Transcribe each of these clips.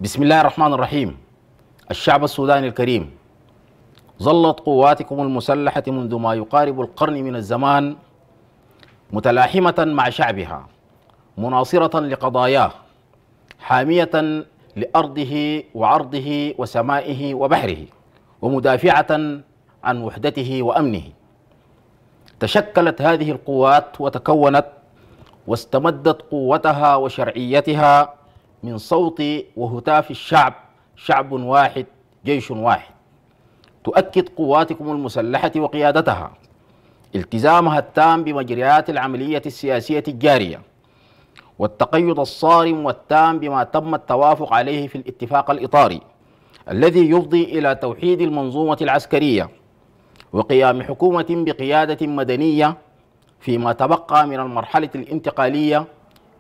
بسم الله الرحمن الرحيم. الشعب السوداني الكريم، ظلت قواتكم المسلحة منذ ما يقارب القرن من الزمان متلاحمة مع شعبها، مناصرة لقضاياه، حامية لأرضه وعرضه وسمائه وبحره، ومدافعة عن وحدته وأمنه. تشكلت هذه القوات وتكونت واستمدت قوتها وشرعيتها من صوت وهتاف الشعب، شعب واحد جيش واحد. تؤكد قواتكم المسلحة وقيادتها التزامها التام بمجريات العملية السياسية الجارية، والتقيد الصارم والتام بما تم التوافق عليه في الاتفاق الإطاري الذي يفضي إلى توحيد المنظومة العسكرية وقيام حكومة بقيادة مدنية فيما تبقى من المرحلة الانتقالية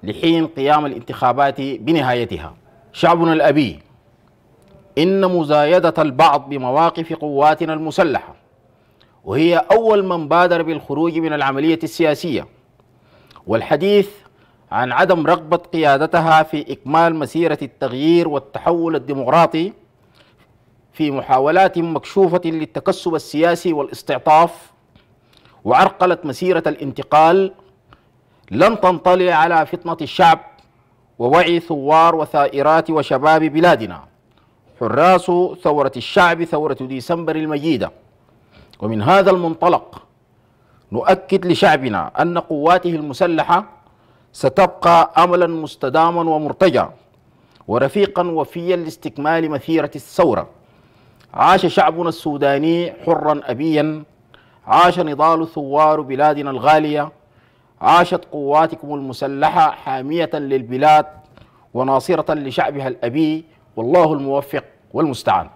لحين قيام الانتخابات بنهايتها. شعبنا الأبي، إن مزايدة البعض بمواقف قواتنا المسلحة، وهي أول من بادر بالخروج من العملية السياسية، والحديث عن عدم رغبة قيادتها في إكمال مسيرة التغيير والتحول الديمقراطي في محاولات مكشوفة للتكسب السياسي والاستعطاف، وعرقلت مسيرة الانتقال، لن تنطلي على فطنة الشعب ووعي ثوار وثائرات وشباب بلادنا حراس ثورة الشعب، ثورة ديسمبر المجيدة. ومن هذا المنطلق نؤكد لشعبنا أن قواته المسلحة ستبقى أملا مستداما ومرتجى ورفيقا وفيا لاستكمال مسيرة الثورة. عاش شعبنا السوداني حرا أبيا، عاش نضال ثوار بلادنا الغالية، عاشت قواتكم المسلحة حامية للبلاد وناصرة لشعبها الأبي، والله الموفق والمستعان.